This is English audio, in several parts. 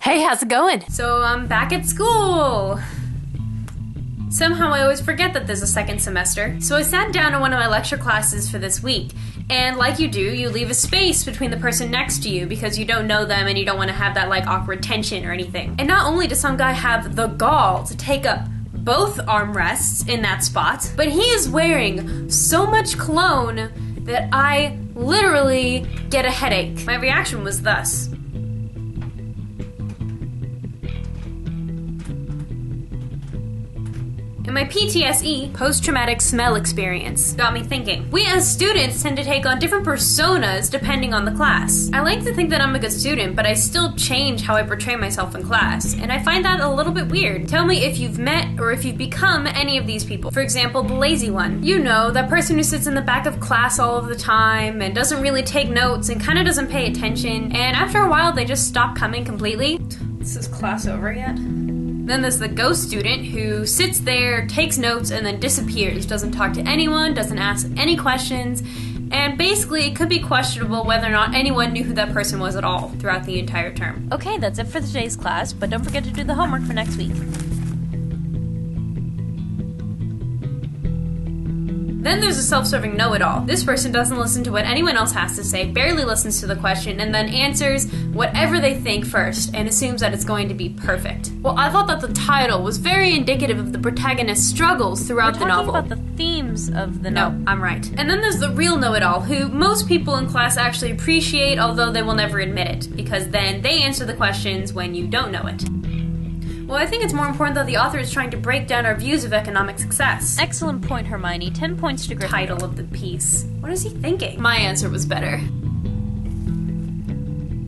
Hey, how's it going? So I'm back at school. Somehow I always forget that there's a second semester. So I sat down in one of my lecture classes for this week, and like you do, you leave a space between the person next to you because you don't know them and you don't want to have that like awkward tension or anything. And not only does some guy have the gall to take up both armrests in that spot, but he is wearing so much cologne that I literally get a headache. My reaction was thus. And my PTSE, post-traumatic smell experience, got me thinking. We as students tend to take on different personas depending on the class. I like to think that I'm a good student, but I still change how I portray myself in class, and I find that a little bit weird. Tell me if you've met or if you've become any of these people. For example, the lazy one. You know, that person who sits in the back of class all of the time and doesn't really take notes and kind of doesn't pay attention, and after a while they just stop coming completely. Is this class over yet? Then there's the ghost student who sits there, takes notes, and then disappears. Doesn't talk to anyone, doesn't ask any questions, and basically it could be questionable whether or not anyone knew who that person was at all throughout the entire term. Okay, that's it for today's class, but don't forget to do the homework for next week. Then there's a self-serving know-it-all. This person doesn't listen to what anyone else has to say, barely listens to the question, and then answers whatever they think first, and assumes that it's going to be perfect. Well, I thought that the title was very indicative of the protagonist's struggles throughout the novel. We're talking about the themes of the novel. No, I'm right. And then there's the real know-it-all, who most people in class actually appreciate, although they will never admit it, because then they answer the questions when you don't know it. Well, I think it's more important that the author is trying to break down our views of economic success. Excellent point, Hermione. 10 points to Gryffindor. Title of the piece. What is he thinking? My answer was better.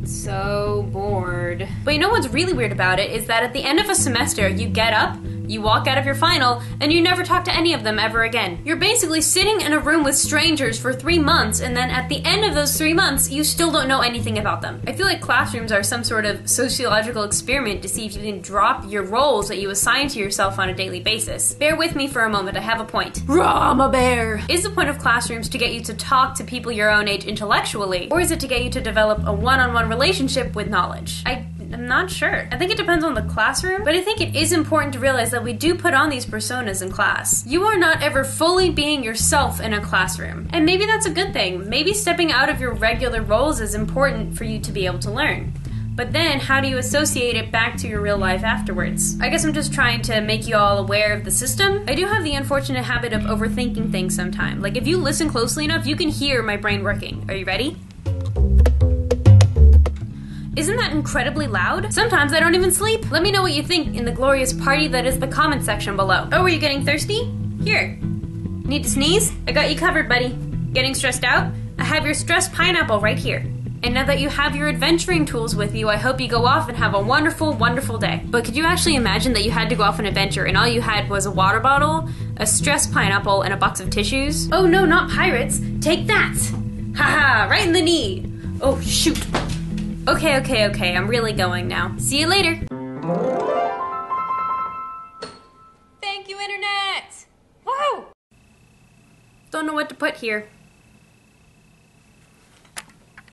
So bored. But you know what's really weird about it is that at the end of a semester, you get up, you walk out of your final, and you never talk to any of them ever again. You're basically sitting in a room with strangers for 3 months, and then at the end of those 3 months, you still don't know anything about them. I feel like classrooms are some sort of sociological experiment to see if you can drop your roles that you assign to yourself on a daily basis. Bear with me for a moment, I have a point. Rah, I'm a bear! Is the point of classrooms to get you to talk to people your own age intellectually, or is it to get you to develop a one-on-one relationship with knowledge? I'm not sure. I think it depends on the classroom, but I think it is important to realize that we do put on these personas in class. You are not ever fully being yourself in a classroom. And maybe that's a good thing. Maybe stepping out of your regular roles is important for you to be able to learn. But then, how do you associate it back to your real life afterwards? I guess I'm just trying to make you all aware of the system. I do have the unfortunate habit of overthinking things sometimes. Like, if you listen closely enough, you can hear my brain working. Are you ready? Isn't that incredibly loud? Sometimes I don't even sleep. Let me know what you think in the glorious party that is the comment section below. Oh, are you getting thirsty? Here. Need to sneeze? I got you covered, buddy. Getting stressed out? I have your stressed pineapple right here. And now that you have your adventuring tools with you, I hope you go off and have a wonderful, wonderful day. But could you actually imagine that you had to go off on an adventure and all you had was a water bottle, a stressed pineapple, and a box of tissues? Oh no, not pirates. Take that! Haha, right in the knee. Oh, shoot. Okay, I'm really going now. See you later. Thank you, Internet! Woohoo! Don't know what to put here.